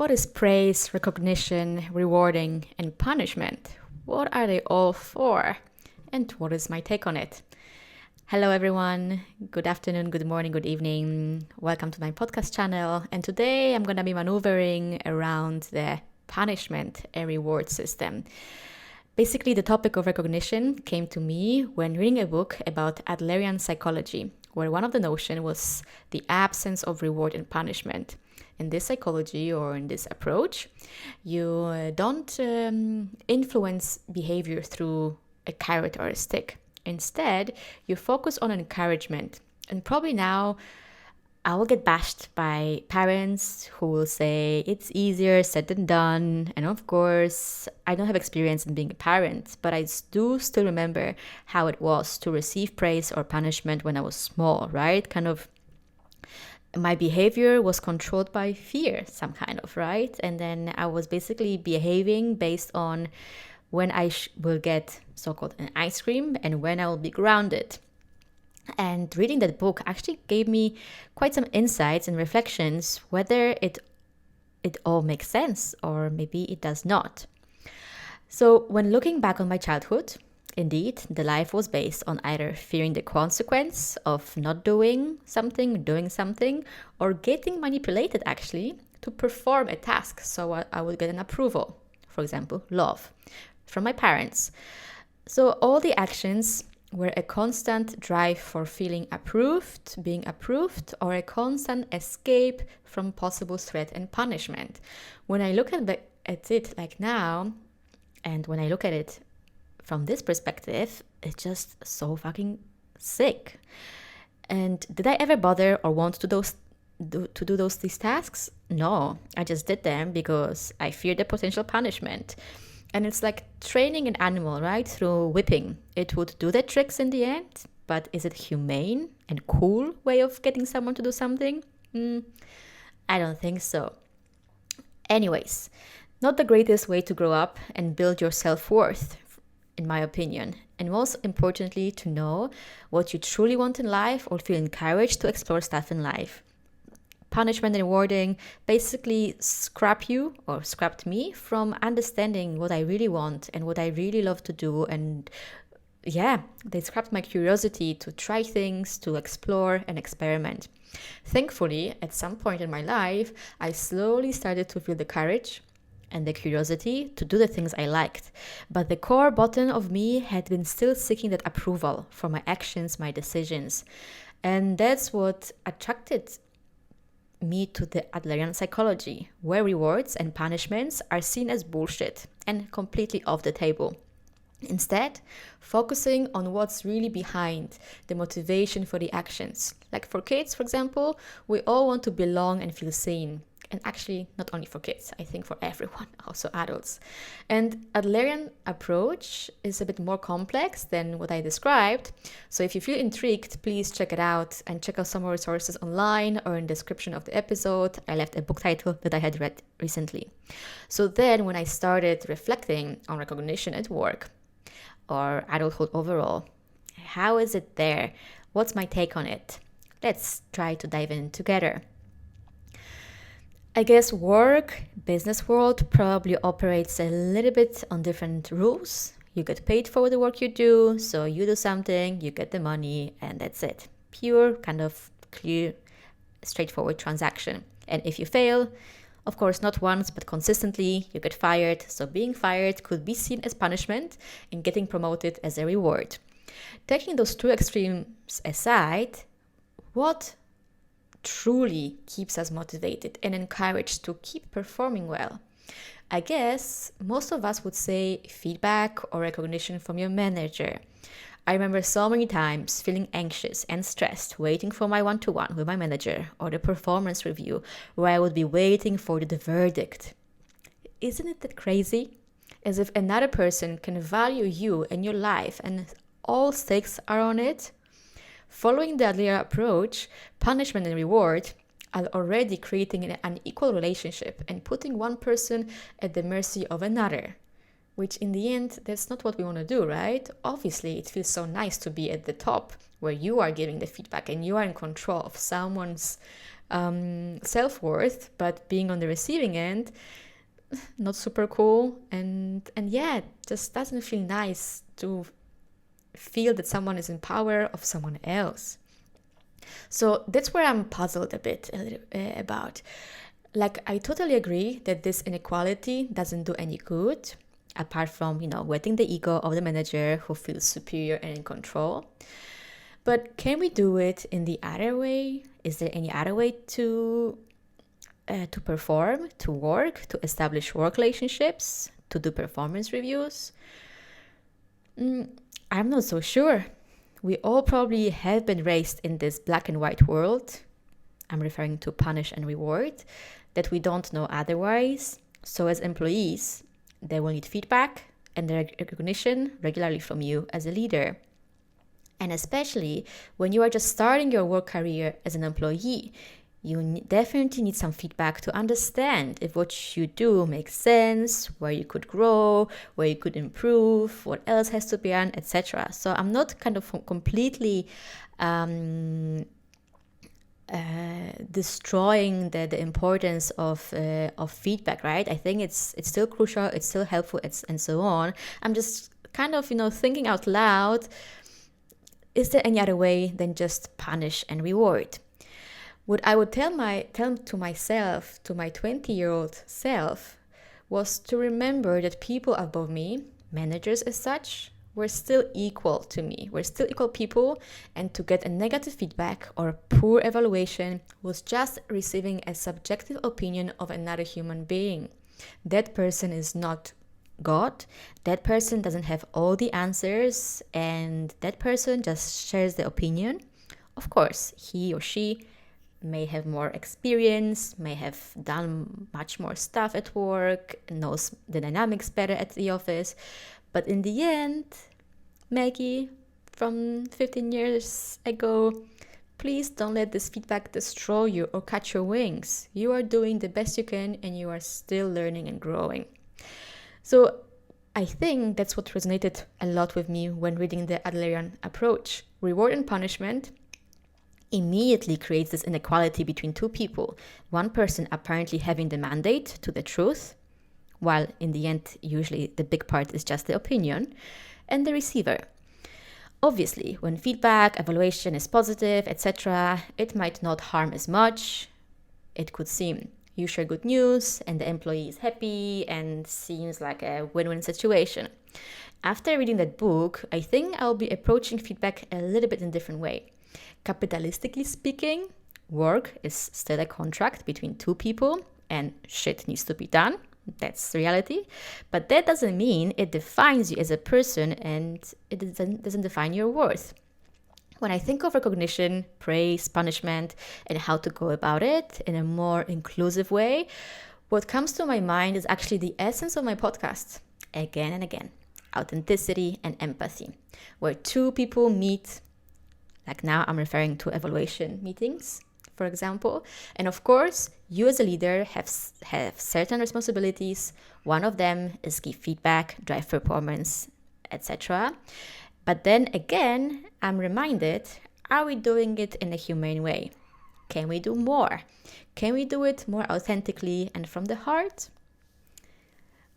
What is praise, recognition, rewarding, and punishment? What are they all for? And what is my take on it? Hello, everyone. Good afternoon, good morning, good evening. Welcome to my podcast channel. And today I'm going to be maneuvering around the punishment and reward system. Basically, the topic of recognition came to me when reading a book about Adlerian Psychology, where one of the notions was the absence of reward and punishment. In this psychology or in this approach, you don't influence behavior through a carrot or a stick. Instead, you focus on encouragement. And probably now I will get bashed by parents who will say it's easier said than done. And of course, I don't have experience in being a parent, but I do still remember how it was to receive praise or punishment when I was small, right? My behavior was controlled by fear, some kind of, right? And then I was basically behaving based on when I will get so-called an ice cream and when I will be grounded. And reading that book actually gave me quite some insights and reflections whether it all makes sense or maybe it does not. So when looking back on my childhood, indeed, the life was based on either fearing the consequence of not doing something, or getting manipulated actually to perform a task so I would get an approval, for example, love, from my parents. So all the actions were a constant drive for feeling approved, being approved, or a constant escape from possible threat and punishment. When I look at it like now, and when I look at it from this perspective, it's just so fucking sick. And did I ever bother or want to do these tasks? No, I just did them because I feared the potential punishment. And it's like training an animal, right? Through whipping. It would do the tricks in the end, but is it humane and cool way of getting someone to do something? I don't think so. Anyways, not the greatest way to grow up and build your self-worth, in my opinion. And most importantly, to know what you truly want in life or feel encouraged to explore stuff in life. Punishment and rewarding basically scrapped me from understanding what I really want and what I really love to do. And yeah, they scrapped my curiosity to try things, to explore and experiment. Thankfully, at some point in my life, I slowly started to feel the courage and the curiosity to do the things I liked. But the core button of me had been still seeking that approval for my actions, my decisions. And that's what attracted me to the Adlerian Psychology, where rewards and punishments are seen as bullshit and completely off the table. Instead, focusing on what's really behind the motivation for the actions. Like for kids, for example, we all want to belong and feel seen. And actually, not only for kids, I think for everyone, also adults. And Adlerian approach is a bit more complex than what I described. So if you feel intrigued, please check it out and check out some more resources online or in the description of the episode. I left a book title that I had read recently. So then when I started reflecting on recognition at work or adulthood overall, how is it there? What's my take on it? Let's try to dive in together. I guess business world probably operates a little bit on different rules. You get paid for the work you do, so you do something, you get the money, and that's it. Pure, kind of clear, straightforward transaction. And if you fail, of course not once, but consistently, you get fired. So being fired could be seen as punishment and getting promoted as a reward. Taking those two extremes aside, what truly keeps us motivated and encouraged to keep performing well? I guess most of us would say feedback or recognition from your manager. I remember so many times feeling anxious and stressed, waiting for my one-to-one with my manager or the performance review, where I would be waiting for the verdict. Isn't it that crazy? As if another person can value you and your life and all stakes are on it? Following the Adlerian approach, punishment and reward are already creating an unequal relationship and putting one person at the mercy of another, which in the end, that's not what we want to do, right? Obviously, it feels so nice to be at the top where you are giving the feedback and you are in control of someone's self-worth, but being on the receiving end, not super cool. And yeah, it just doesn't feel nice to feel that someone is in power of someone else. So that's where I'm puzzled a bit about. Like, I totally agree that this inequality doesn't do any good, apart from, whetting the ego of the manager who feels superior and in control. But can we do it in the other way? Is there any other way to perform, to work, to establish work relationships, to do performance reviews? I'm not so sure. We all probably have been raised in this black and white world. I'm referring to punish and reward, that we don't know otherwise. So as employees, they will need feedback and recognition regularly from you as a leader. And especially when you are just starting your work career as an employee, you definitely need some feedback to understand if what you do makes sense, where you could grow, where you could improve, what else has to be done, etc. So I'm not kind of completely destroying the importance of feedback, right? I think it's still crucial, it's still helpful, and so on. I'm just kind of thinking out loud. Is there any other way than just punish and reward? What I would tell to myself, to my 20-year-old self, was to remember that people above me, managers as such, were still equal to me. We're still equal people, and to get a negative feedback or poor evaluation was just receiving a subjective opinion of another human being. That person is not God. That person doesn't have all the answers, and that person just shares the opinion. Of course, he or she may have more experience, may have done much more stuff at work, knows the dynamics better at the office. But in the end, Maggie from 15 years ago, please don't let this feedback destroy you or cut your wings. You are doing the best you can, and you are still learning and growing. So I think that's what resonated a lot with me when reading the Adlerian approach. Reward and punishment immediately creates this inequality between two people. One person apparently having the mandate to the truth, while in the end, usually the big part is just the opinion, and the receiver. Obviously, when feedback, evaluation is positive, etc., it might not harm as much. It could seem you share good news and the employee is happy and seems like a win-win situation. After reading that book, I think I'll be approaching feedback a little bit in a different way. Capitalistically speaking, work is still a contract between two people and shit needs to be done. That's reality. But that doesn't mean it defines you as a person, and it doesn't define your worth. When I think of recognition, praise, punishment, and how to go about it in a more inclusive way, what comes to my mind is actually the essence of my podcast, again and again: authenticity and empathy, where two people meet. Like now I'm referring to evaluation meetings, for example. And of course, you as a leader have certain responsibilities. One of them is give feedback, drive performance, etc. But then again, I'm reminded, are we doing it in a humane way? Can we do more? Can we do it more authentically and from the heart?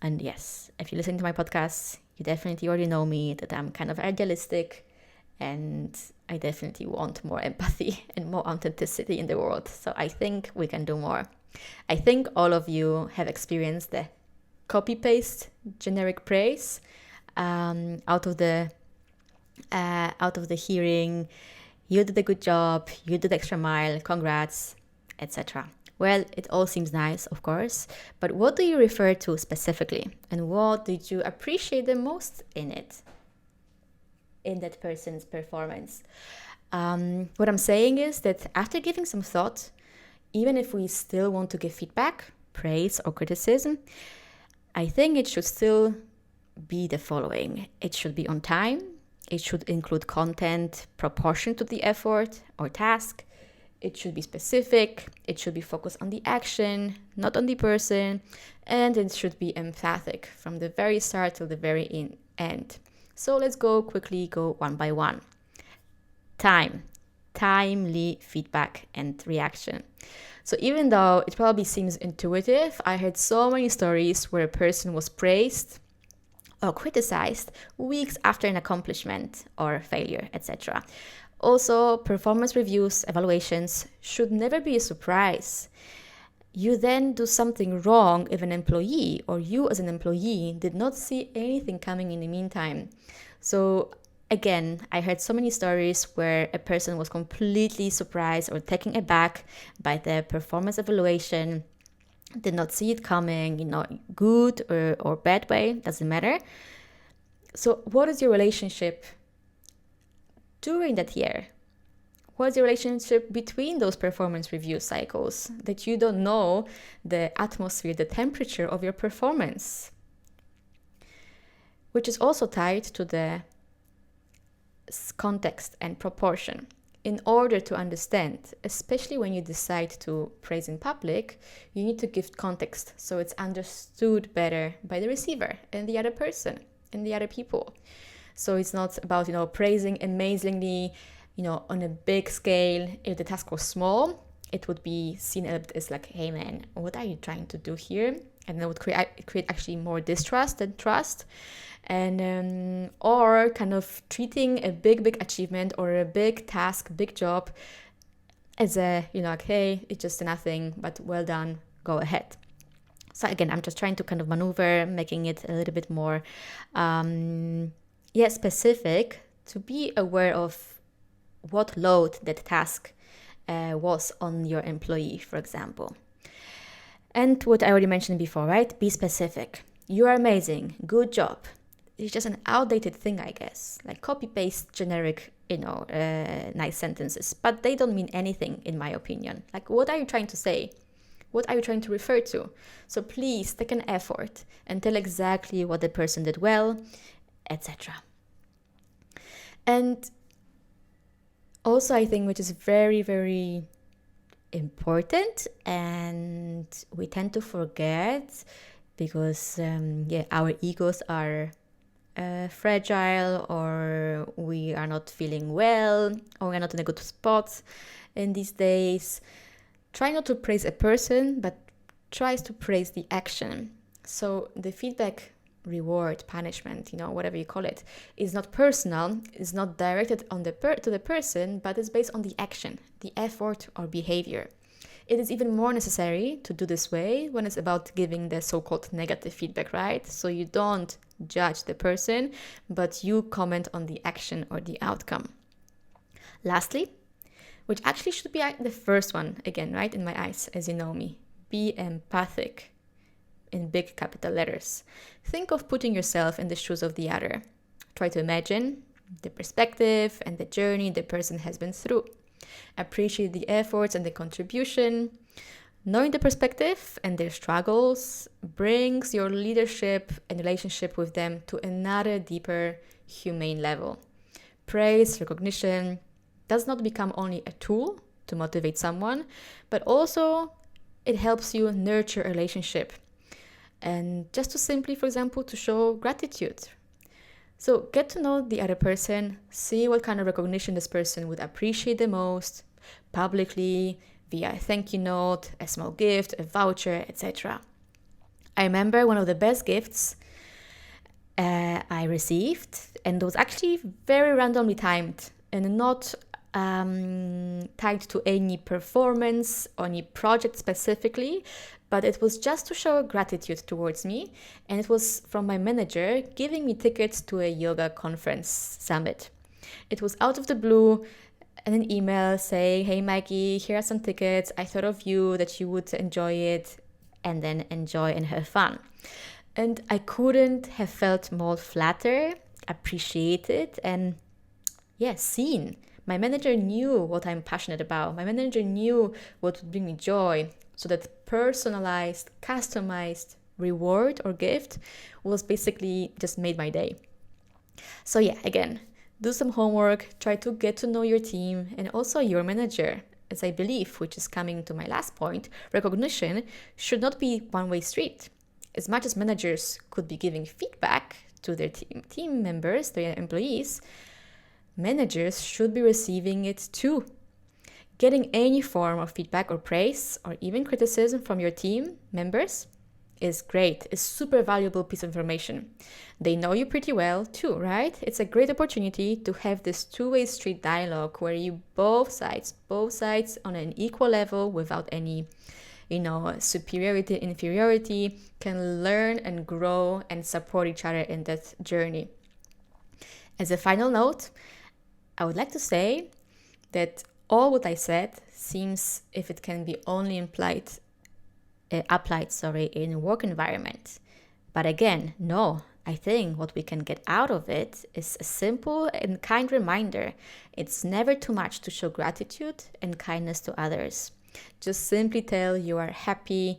And yes, if you listen to my podcast, you definitely already know me, that I'm kind of idealistic, and I definitely want more empathy and more authenticity in the world. So I think we can do more. I think all of you have experienced the copy-paste generic praise out of the hearing. You did a good job, you did extra mile, congrats, etc. Well, it all seems nice, of course, but what do you refer to specifically? And what did you appreciate the most in it? In that person's performance. What I'm saying is that after giving some thought, even if we still want to give feedback, praise or criticism, I think it should still be the following. It should be on time. It should include content proportion to the effort or task. It should be specific. It should be focused on the action, not on the person. And it should be empathic from the very start till the very end. So let's go one by one. Time. timely feedback and reaction. So even though it probably seems intuitive, I heard so many stories where a person was praised or criticized weeks after an accomplishment or failure, etc. Also, performance reviews, evaluations should never be a surprise. You then do something wrong if an employee or you as an employee did not see anything coming in the meantime. So again, I heard so many stories where a person was completely surprised or taken aback by the performance evaluation, did not see it coming, good or bad way, doesn't matter. So what is your relationship during that year? What's your relationship between those performance review cycles that you don't know the atmosphere, the temperature of your performance? Which is also tied to the context and proportion. In order to understand, especially when you decide to praise in public, you need to give context so it's understood better by the receiver and the other person and the other people. So it's not about, praising amazingly, on a big scale. If the task was small, it would be seen as like, hey man, what are you trying to do here? And that would create actually more distrust than trust. And or kind of treating a big achievement or a big task, big job as a, like, hey, it's just nothing, but well done, go ahead. So again, I'm just trying to kind of maneuver, making it a little bit more specific, to be aware of what load that task was on your employee, for example. And what I already mentioned before, right? Be specific. You are amazing. Good job. It's just an outdated thing, I guess. Like copy-paste generic, nice sentences. But they don't mean anything, in my opinion. Like, what are you trying to say? What are you trying to refer to? So please take an effort and tell exactly what the person did well, etc. And also, I think, which is very, very important, and we tend to forget because our egos are fragile, or we are not feeling well, or we're not in a good spot in these days. Try not to praise a person, but tries to praise the action. So the feedback, reward, punishment, whatever you call it, is not personal, is not directed on to the person, but is based on the action, the effort or behavior. It is even more necessary to do this way when it's about giving the so-called negative feedback, right? So you don't judge the person, but you comment on the action or the outcome. Lastly, which actually should be the first one, again, right, in my eyes, as you know me, be empathic, in big capital letters. Think of putting yourself in the shoes of the other. Try to imagine the perspective and the journey the person has been through. Appreciate the efforts and the contribution. Knowing the perspective and their struggles brings your leadership and relationship with them to another deeper, humane level. Praise, recognition does not become only a tool to motivate someone, but also it helps you nurture a relationship. And just to simply, for example, to show gratitude. So get to know the other person, see what kind of recognition this person would appreciate the most, publicly, via a thank you note, a small gift, a voucher, etc. I remember one of the best gifts I received, and it was actually very randomly timed and not tied to any performance or any project specifically, but it was just to show gratitude towards me, and it was from my manager giving me tickets to a yoga conference summit. It was out of the blue, and an email saying, hey Mikey, here are some tickets, I thought of you, that you would enjoy it, and then enjoy and have fun. And I couldn't have felt more flattered, appreciated, and seen. My manager knew what I'm passionate about. My manager knew what would bring me joy. So that personalized, customized reward or gift was basically just made my day. So again, do some homework, try to get to know your team and also your manager. As I believe, which is coming to my last point, recognition should not be one-way street. As much as managers could be giving feedback to their team members, their employees, managers should be receiving it too. Getting any form of feedback or praise or even criticism from your team members is great. It's super valuable piece of information. They know you pretty well too, right? It's a great opportunity to have this two-way street dialogue where you both sides on an equal level without any superiority, inferiority, can learn and grow and support each other in that journey. As a final note, I would like to say that all what I said seems if it can be only applied in a work environment. But again, no, I think what we can get out of it is a simple and kind reminder. It's never too much to show gratitude and kindness to others. Just simply tell you are happy,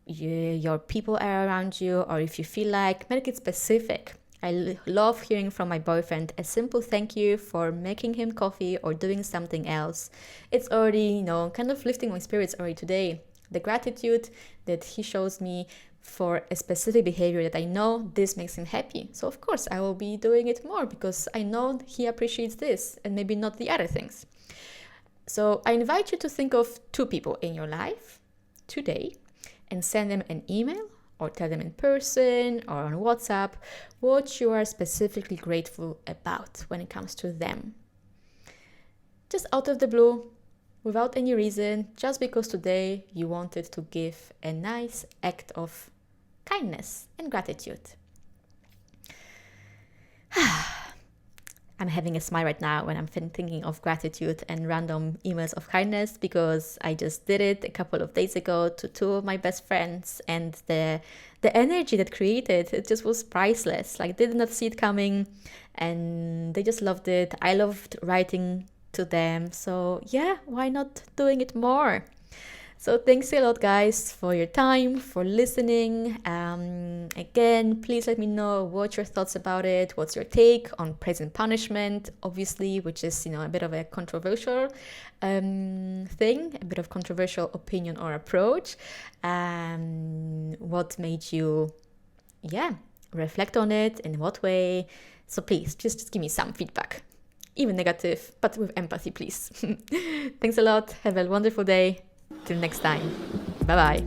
your people are around you, or if you feel like, make it specific. I love hearing from my boyfriend a simple thank you for making him coffee or doing something else. It's already, kind of lifting my spirits already today. The gratitude that he shows me for a specific behavior that I know this makes him happy. So of course I will be doing it more because I know he appreciates this and maybe not the other things. So I invite you to think of 2 people in your life today and send them an email or tell them in person or on WhatsApp what you are specifically grateful about when it comes to them. Just out of the blue, without any reason, just because today you wanted to give a nice act of kindness and gratitude. I'm having a smile right now when I'm thinking of gratitude and random emails of kindness because I just did it a couple of days ago to 2 of my best friends, and the energy that created, it just was priceless. Like, did not see it coming and they just loved it. I loved writing to them. So yeah, why not doing it more? So thanks a lot, guys, for your time, for listening. Again, please let me know what your thoughts about it. What's your take on praise and punishment, obviously, which is, a bit of a controversial thing, a bit of controversial opinion or approach. What made you, reflect on it? In what way? So please, just give me some feedback. Even negative, but with empathy, please. Thanks a lot. Have a wonderful day. Till next time. Bye-bye.